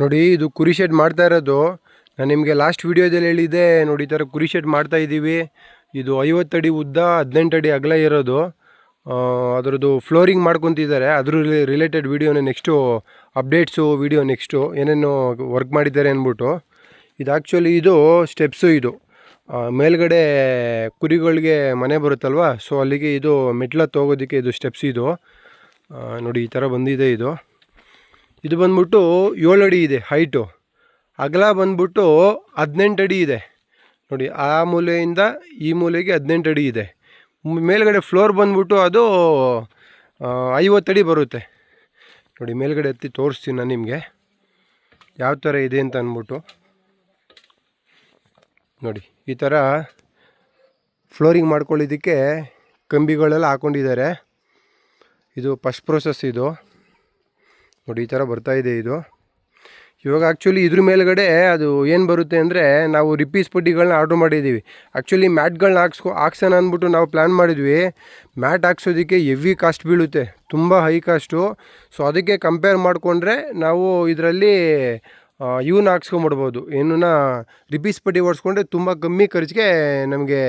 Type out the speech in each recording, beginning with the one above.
ನೋಡಿ, ಇದು ಕುರಿ ಶೆಡ್ ಮಾಡ್ತಾ ಇರೋದು. ನಾನು ನಿಮಗೆ ಲಾಸ್ಟ್ ವೀಡಿಯೋದಲ್ಲಿ ಹೇಳಿದ್ದೆ ನೋಡಿ, ಈ ಥರ ಕುರಿ ಶೆಡ್ ಮಾಡ್ತಾ ಇದ್ದೀವಿ. ಇದು 50 ಅಡಿ ಉದ್ದ, 18 ಅಡಿ ಅಗಲ ಇರೋದು. ಅದರದ್ದು ಫ್ಲೋರಿಂಗ್ ಮಾಡ್ಕೊತಿದ್ದಾರೆ. ಅದ್ರ ರಿಲೇಟೆಡ್ ವೀಡಿಯೋನ ನೆಕ್ಸ್ಟು ಅಪ್ಡೇಟ್ಸು ವೀಡಿಯೋ ನೆಕ್ಸ್ಟು ಏನೇನು ವರ್ಕ್ ಮಾಡಿದ್ದಾರೆ ಅಂದ್ಬಿಟ್ಟು. ಇದು ಆ್ಯಕ್ಚುಲಿ ಇದು ಸ್ಟೆಪ್ಸು. ಇದು ಮೇಲ್ಗಡೆ ಕುರಿಗಳಿಗೆ ಮನೆ ಬರುತ್ತಲ್ವ, ಸೊ ಅಲ್ಲಿಗೆ ಇದು ಮೆಟ್ಲತ್ತು ಹೋಗೋದಕ್ಕೆ ಇದು ಸ್ಟೆಪ್ಸ್. ಇದು ನೋಡಿ ಈ ಥರ ಬಂದಿದೆ. ಇದು ಬಂದ್ಬಿಟ್ಟು 7 ಅಡಿ ಇದೆ ಹೈಟು. ಅಗಲ ಬಂದ್ಬಿಟ್ಟು 18 ಅಡಿ ಇದೆ. ನೋಡಿ, ಆ ಮೂಲೆಯಿಂದ ಈ ಮೂಲೆಗೆ 18 ಅಡಿ ಇದೆ. ಮೇಲ್ಗಡೆ ಫ್ಲೋರ್ ಬಂದ್ಬಿಟ್ಟು ಅದು 50 ಅಡಿ ಬರುತ್ತೆ. ನೋಡಿ, ಮೇಲ್ಗಡೆ ಎತ್ತಿ ತೋರಿಸ್ತೀನಿ ನಾನು ನಿಮಗೆ ಯಾವ ಥರ ಇದೆ ಅಂತ ಅಂದ್ಬಿಟ್ಟು. ನೋಡಿ, ಈ ಥರ ಫ್ಲೋರಿಂಗ್ ಮಾಡ್ಕೊಳ್ಳೋದಕ್ಕೆ ಕಂಬಿಗಳೆಲ್ಲ ಹಾಕ್ಕೊಂಡಿದ್ದಾರೆ. ಇದು ಫಸ್ಟ್ ಪ್ರೋಸೆಸ್. ಇದು ನೋಡಿ ಈ ಥರ ಬರ್ತಾಯಿದೆ. ಇದು ಇವಾಗ ಆ್ಯಕ್ಚುಲಿ ಇದ್ರ ಮೇಲ್ಗಡೆ ಅದು ಏನು ಬರುತ್ತೆ ಅಂದರೆ, ನಾವು ರಿಪೀಸ್ ಪಟ್ಟಿಗಳನ್ನ ಆರ್ಡ್ರ್ ಮಾಡಿದ್ದೀವಿ. ಆ್ಯಕ್ಚುಲಿ ಮ್ಯಾಟ್ಗಳನ್ನ ಹಾಕ್ಸೋಣ ಅಂದ್ಬಿಟ್ಟು ನಾವು ಪ್ಲ್ಯಾನ್ ಮಾಡಿದ್ವಿ. ಮ್ಯಾಟ್ ಹಾಕ್ಸೋದಕ್ಕೆ ಹೆವಿ ಕಾಸ್ಟ್ ಬೀಳುತ್ತೆ, ತುಂಬ ಹೈ ಕಾಸ್ಟು. ಸೊ ಅದಕ್ಕೆ ಕಂಪೇರ್ ಮಾಡಿಕೊಂಡ್ರೆ ನಾವು ಇದರಲ್ಲಿ ಇವನ್ನ ಹಾಕ್ಸ್ಕೊಂಬಿಡ್ಬೋದು. ಏನನ್ನ ರಿಪೀಸ್ ಪಟ್ಟಿ ಓಡಿಸ್ಕೊಂಡ್ರೆ ತುಂಬ ಕಮ್ಮಿ ಖರ್ಚಿಗೆ ನಮಗೆ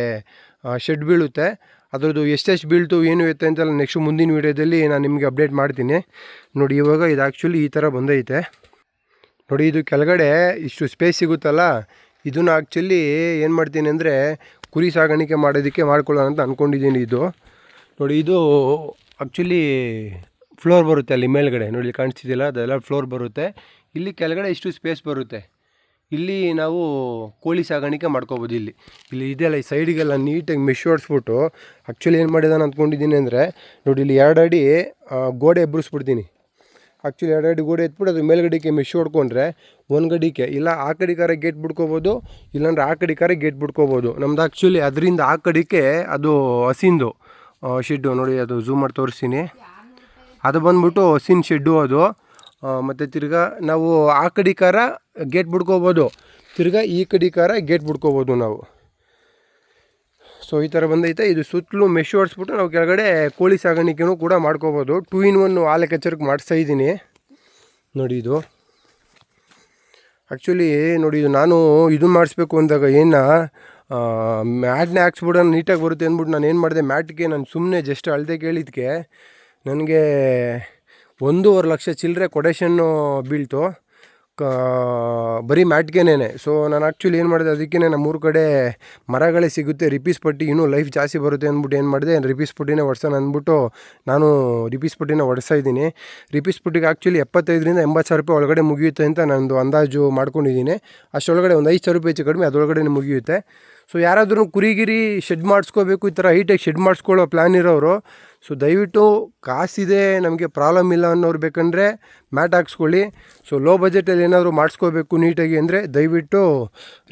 ಶೆಡ್ ಬೀಳುತ್ತೆ. ಅದರದ್ದು ಎಷ್ಟೆಷ್ಟು ಬೀಳ್ತು ಏನು ಇರುತ್ತೆ ಅಂತೆಲ್ಲ ನೆಕ್ಸ್ಟ್ ಮುಂದಿನ ವೀಡಿಯೋದಲ್ಲಿ ನಾನು ನಿಮಗೆ ಅಪ್ಡೇಟ್ ಮಾಡ್ತೀನಿ. ನೋಡಿ, ಇವಾಗ ಇದು ಆ್ಯಕ್ಚುಲಿ ಈ ಥರ ಬಂದೈತೆ. ನೋಡಿ, ಇದು ಕೆಳಗಡೆ ಇಷ್ಟು ಸ್ಪೇಸ್ ಸಿಗುತ್ತಲ್ಲ, ಇದನ್ನು ಆ್ಯಕ್ಚುಲಿ ಏನು ಮಾಡ್ತೀನಿ ಅಂದರೆ ಕುರಿ ಸಾಗಾಣಿಕೆ ಮಾಡೋದಕ್ಕೆ ಮಾಡ್ಕೊಳ್ಳೋಣ ಅಂತ ಅಂದ್ಕೊಂಡಿದ್ದೀನಿ. ಇದು ನೋಡಿ, ಇದು ಆ್ಯಕ್ಚುಲಿ ಫ್ಲೋರ್ ಬರುತ್ತೆ ಅಲ್ಲಿ ಮೇಲ್ಗಡೆ. ನೋಡಿ ಕಾಣಿಸ್ತಿದ್ದಿಲ್ಲ, ಅದೆಲ್ಲ ಫ್ಲೋರ್ ಬರುತ್ತೆ. ಇಲ್ಲಿ ಕೆಳಗಡೆ ಇಷ್ಟು ಸ್ಪೇಸ್ ಬರುತ್ತೆ. ಇಲ್ಲಿ ನಾವು ಕೋಳಿ ಸಾಗಾಣಿಕೆ ಮಾಡ್ಕೋಬೋದು. ಇಲ್ಲಿ ಇದೆಲ್ಲ ಈ ಸೈಡಿಗೆಲ್ಲ ನೀಟಾಗಿ ಮೆಶ್ ಹೊಡಿಸ್ಬಿಟ್ಟು ಆ್ಯಕ್ಚುಲಿ ಏನು ಮಾಡಿದಾನೆ ಅಂದ್ಕೊಂಡಿದ್ದೀನಿ ಅಂದರೆ, ನೋಡಿ ಇಲ್ಲಿ 2 ಅಡಿ ಗೋಡೆ ಎಬ್ಬರಿಸ್ಬಿಡ್ತೀನಿ. ಆ್ಯಕ್ಚುಲಿ 2 ಅಡಿ ಗೋಡೆ ಎತ್ಬಿಟ್ಟು ಅದು ಮೇಲ್ಗಡೆಗೆ ಮೆಶ್ ಹೊಡ್ಕೊಂಡ್ರೆ ಒಂದು ಗಡಿಕೆ ಇಲ್ಲ ಆ ಕಡೆಗಾರ ಗೇಟ್ ಬಿಡ್ಕೋಬೋದು, ಇಲ್ಲಾಂದ್ರೆ ಆ ಕಡೆಗಾರ ಗೇಟ್ ಬಿಡ್ಕೋಬೋದು. ನಮ್ದು ಆ್ಯಕ್ಚುಲಿ ಅದರಿಂದ ಆ ಕಡೆಗೆ ಅದು ಹಸಿಂದು ಶೆಡ್ಡು. ನೋಡಿ, ಅದು ಝೂಮ್ ಮಾಡಿ ತೋರಿಸ್ತೀನಿ. ಅದು ಬಂದ್ಬಿಟ್ಟು ಹಸಿನ ಶೆಡ್ಡು ಅದು. ಮತ್ತು ತಿರ್ಗಾ ನಾವು ಆ ಕಡೆಗಾರ ಗೇಟ್ ಬಿಡ್ಕೋಬೋದು, ತಿರ್ಗಾ ಈ ಕಡೆಗಾರ ಗೇಟ್ ಬಿಡ್ಕೋಬೋದು ನಾವು. ಸೊ ಈ ಥರ ಬಂದೈತೆ. ಇದು ಸುತ್ತಲೂ ಮೆಶ್ ಹೊಡಿಸ್ಬಿಟ್ಟು ನಾವು ಕೆಳಗಡೆ ಕೋಳಿ ಸಾಗಾಣಿಕೆನೂ ಕೂಡ ಮಾಡ್ಕೋಬೋದು. 2 in 1 ಆ ಲೆಕ್ಕಾಚಾರಕ್ಕೆ ಮಾಡಿಸ್ತಾ ಇದ್ದೀನಿ. ನೋಡಿ, ಇದು ಆ್ಯಕ್ಚುಲಿ ನೋಡಿ, ಇದು ನಾನು ಇದನ್ನು ಮಾಡಿಸ್ಬೇಕು ಅಂದಾಗ ಮ್ಯಾಟ್ನೇ ಹಾಕ್ಸ್ಬಿಡೋಣ ನೀಟಾಗಿ ಬರುತ್ತೆ ಅಂದ್ಬಿಟ್ಟು ನಾನು ಏನು ಮಾಡಿದೆ, ಮ್ಯಾಟ್ಗೆ ನಾನು ಸುಮ್ಮನೆ ಜಸ್ಟ್ ಅಳತೆ ಕೇಳಿದ್ದಕ್ಕೆ ನನಗೆ 1.5 ಲಕ್ಷ ಚಿಲ್ಲರೆ ಕೊಟೇಶನ್ನು ಬೀಳ್ತು ಬರೀ ಮ್ಯಾಟ್ಗೆನೇ. ಸೊ ನಾನು ಆ್ಯಕ್ಚುಲಿ ಏನು ಮಾಡಿದೆ, ಅದಕ್ಕೆ ನಮ್ಮೂರ ಕಡೆ ಮರಗಳೇ ಸಿಗುತ್ತೆ, ರಿಪೀಸ್ ಪಟ್ಟಿ ಇನ್ನೂ ಲೈಫ್ ಜಾಸ್ತಿ ಬರುತ್ತೆ ಅಂದ್ಬಿಟ್ಟು ಏನು ಮಾಡಿದೆ, ರಿಪೀಸ್ ಪಟ್ಟಿನೇ ಹೊಡ್ಸೋಣ ಅಂದ್ಬಿಟ್ಟು ನಾನು ರಿಪೀಸ್ ಪಟ್ಟಿನ ಹೊಡ್ಸ್ತಾ ಇದ್ದೀನಿ. ರಿಪೀಸ್ ಪಟ್ಟಿಗೆ ಆ್ಯಕ್ಚುಲಿ 75,000 to 80,000 ರೂಪಾಯಿ ಒಳಗಡೆ ಮುಗಿಯುತ್ತೆ ಅಂತ ನಂದು ಅಂದಾಜು ಮಾಡ್ಕೊಂಡಿದ್ದೀನಿ. ಅಷ್ಟೊಳಗಡೆ ಒಂದು 5,000 ರೂಪಾಯಿ ಹೆಚ್ಚು ಕಡಿಮೆ ಅದರೊಳಗಡೆ ಮುಗಿಯುತ್ತೆ. ಸೊ ಯಾರಾದರೂ ಕುರಿಗಿರಿ ಶೆಡ್ ಮಾಡಿಸ್ಕೋಬೇಕು, ಈ ಥರ ಹೈಟಾಗಿ ಶೆಡ್ ಮಾಡಿಸ್ಕೊಳ್ಳೋ ಪ್ಲ್ಯಾನ್ ಇರೋರು, ಸೊ ದಯವಿಟ್ಟು ಕಾಸಿದೆ ನಮಗೆ ಪ್ರಾಬ್ಲಮ್ ಇಲ್ಲ ಅನ್ನೋರು ಬೇಕಂದರೆ ಮ್ಯಾಟ್ ಹಾಕ್ಸ್ಕೊಳ್ಳಿ. ಸೊ ಲೋ ಬಜೆಟಲ್ಲಿ ಏನಾದರೂ ಮಾಡಿಸ್ಕೋಬೇಕು ನೀಟಾಗಿ ಅಂದರೆ ದಯವಿಟ್ಟು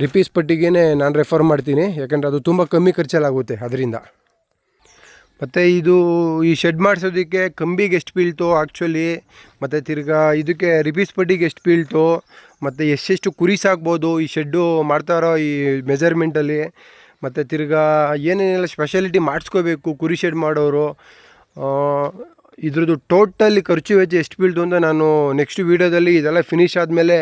ರಿಪೀಸ್ ಪಟ್ಟಿಗೆ ನಾನು ರೆಫರ್ ಮಾಡ್ತೀನಿ. ಯಾಕಂದರೆ ಅದು ತುಂಬ ಕಮ್ಮಿ ಖರ್ಚಲ್ಲಾಗುತ್ತೆ ಅದರಿಂದ. ಮತ್ತು ಈ ಶೆಡ್ ಮಾಡಿಸೋದಕ್ಕೆ ಕಂಬಿಗೆ ಎಷ್ಟು ಬೀಳ್ತು ಆ್ಯಕ್ಚುಲಿ, ಮತ್ತು ತಿರ್ಗಾ ಇದಕ್ಕೆ ರಿಪೀಸ್ ಪಟ್ಟಿಗೆ ಎಷ್ಟು ಬೀಳ್ತು, ಮತ್ತು ಎಷ್ಟೆಷ್ಟು ಕುರಿ ಸಾಕ್ಬೋದು ಈ ಶೆಡ್ಡು ಮಾಡ್ತಾರೋ ಈ ಮೆಜರ್ಮೆಂಟಲ್ಲಿ, ಮತ್ತು ತಿರ್ಗಾ ಏನೇನೆಲ್ಲ ಸ್ಪೆಷಾಲಿಟಿ ಮಾಡಿಸ್ಕೋಬೇಕು ಕುರಿ ಶೆಡ್ ಮಾಡೋರು, ಇದ್ರದ್ದು ಟೋಟಲಿ ಖರ್ಚು ವೆಚ್ಚ ಎಷ್ಟು ಬೀಳ್ತು ಅಂತ ನಾನು ನೆಕ್ಸ್ಟ್ ವೀಡಿಯೋದಲ್ಲಿ ಇದೆಲ್ಲ ಫಿನಿಷ್ ಆದಮೇಲೆ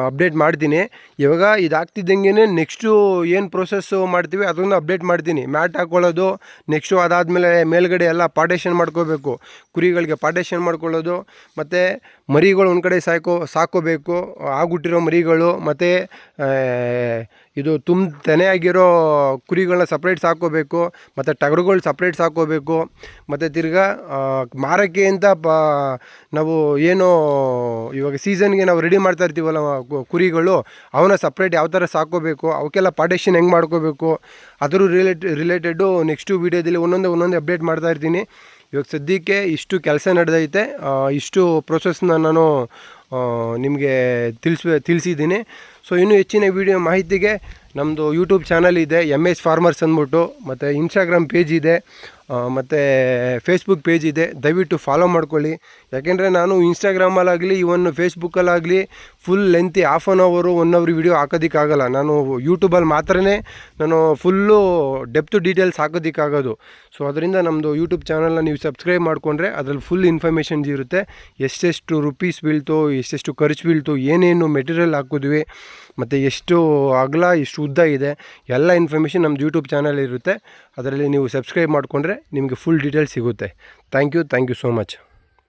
ಅಪ್ಡೇಟ್ ಮಾಡ್ತೀನಿ. ಇವಾಗ ಇದಾಗ್ತಿದ್ದಂಗೆ ನೆಕ್ಸ್ಟು ಏನು ಪ್ರೊಸೆಸ್ಸು ಮಾಡ್ತೀವಿ ಅದನ್ನು ಅಪ್ಡೇಟ್ ಮಾಡ್ತೀನಿ. ಮ್ಯಾಟ್ ಹಾಕ್ಕೊಳ್ಳೋದು ನೆಕ್ಸ್ಟು, ಅದಾದಮೇಲೆ ಮೇಲ್ಗಡೆ ಎಲ್ಲ ಪಾರ್ಟೇಷನ್ ಮಾಡ್ಕೋಬೇಕು, ಕುರಿಗಳಿಗೆ ಪಾರ್ಟೇಷನ್ ಮಾಡ್ಕೊಳ್ಳೋದು, ಮತ್ತು ಮರಿಗಳು ಒಂದು ಕಡೆ ಸಾಕೋಬೇಕು, ಆಗುಟ್ಟಿರೋ ಮರಿಗಳು, ಮತ್ತು ಇದು ತೆನೆಯಾಗಿರೋ ಕುರಿಗಳನ್ನ ಸಪ್ರೇಟ್ ಸಾಕೋಬೇಕು, ಮತ್ತು ಟಗರುಗಳು ಸಪ್ರೇಟ್ ಸಾಕೋಬೇಕು, ಮತ್ತು ತಿರ್ಗಾ ಮಾರೋಕ್ಕೆ ಅಂತ ನಾವು ಏನು ಇವಾಗ ಸೀಸನ್ಗೆ ನಾವು ರೆಡಿ ಮಾಡ್ತಾ ಇರ್ತೀವಲ್ಲ ಕುರಿಗಳು, ಅವನ್ನ ಸಪ್ರೇಟ್ ಯಾವ ಥರ ಸಾಕೋಬೇಕು, ಅವಕ್ಕೆಲ್ಲ ಪಾರ್ಟೇಷನ್ ಹೆಂಗೆ ಮಾಡ್ಕೋಬೇಕು, ಅದ್ರ ರಿಲೇಟೆಡು ನೆಕ್ಸ್ಟು ವೀಡಿಯೋದಲ್ಲಿ ಒಂದೊಂದೇ ಅಪ್ಡೇಟ್ ಮಾಡ್ತಾ ಇರ್ತೀನಿ. ಇವಾಗ ಸದ್ಯಕ್ಕೆ ಇಷ್ಟು ಕೆಲಸ ನಡೆದೈತೆ, ಇಷ್ಟು ಪ್ರೊಸೆಸ್ನ ನಾನು ನಿಮಗೆ ತಿಳಿಸಿದ್ದೀನಿ. ಸೊ ಇನ್ನೂ ಹೆಚ್ಚಿನ ವೀಡಿಯೋ ಮಾಹಿತಿಗೆ ನಮ್ಮದು ಯೂಟ್ಯೂಬ್ ಚಾನಲ್ ಇದೆ MS ಫಾರ್ಮರ್ಸ್ ಅಂದ್ಬಿಟ್ಟು, ಮತ್ತು ಇನ್ಸ್ಟಾಗ್ರಾಮ್ ಪೇಜ್ ಇದೆ, ಮತ್ತು ಫೇಸ್ಬುಕ್ ಪೇಜ್ ಇದೆ, ದಯವಿಟ್ಟು ಫಾಲೋ ಮಾಡ್ಕೊಳ್ಳಿ. ಯಾಕೆಂದರೆ ನಾನು ಇನ್ಸ್ಟಾಗ್ರಾಮಲ್ಲಾಗಲಿ ಇವನ್ ಫೇಸ್ಬುಕ್ಕಲ್ಲಾಗಲಿ full lengthy 1/2 hour 1 hour video ಹಾಕೋದಕ್ಕಾಗಲ್ಲ. ನಾನು ಯೂಟ್ಯೂಬಲ್ಲಿ ಮಾತ್ರ ನಾನು ಫುಲ್ಲು ಡೆಪ್ತ್ ಡೀಟೇಲ್ಸ್ ಹಾಕೋದಕ್ಕಾಗೋದು. ಸೊ ಅದರಿಂದ ನಮ್ಮದು ಯೂಟ್ಯೂಬ್ ಚಾನಲ್ನ ನೀವು ಸಬ್ಸ್ಕ್ರೈಬ್ ಮಾಡಿಕೊಂಡ್ರೆ ಅದರಲ್ಲಿ ಫುಲ್ ಇನ್ಫಾರ್ಮೇಷನ್ಸ್ ಇರುತ್ತೆ. ಎಷ್ಟೆಷ್ಟು ರುಪೀಸ್ ಬೀಳ್ತು, ಎಷ್ಟೆಷ್ಟು ಖರ್ಚು ಬೀಳ್ತು, ಏನೇನು ಮೆಟೀರಿಯಲ್ ಹಾಕಿದ್ವಿ, ಮತ್ತು ಎಷ್ಟು ಅಗಲ ಎಷ್ಟು ಉದ್ದ ಇದೆ, ಎಲ್ಲ ಇನ್ಫಾರ್ಮೇಷನ್ ನಮ್ಮದು ಯೂಟ್ಯೂಬ್ ಚಾನಲ್ ಇರುತ್ತೆ. ಅದರಲ್ಲಿ ನೀವು ಸಬ್ಸ್ಕ್ರೈಬ್ ಮಾಡಿಕೊಂಡ್ರೆ ನಿಮಗೆ ಫುಲ್ ಡೀಟೇಲ್ಸ್ ಸಿಗುತ್ತೆ. Thank you so much.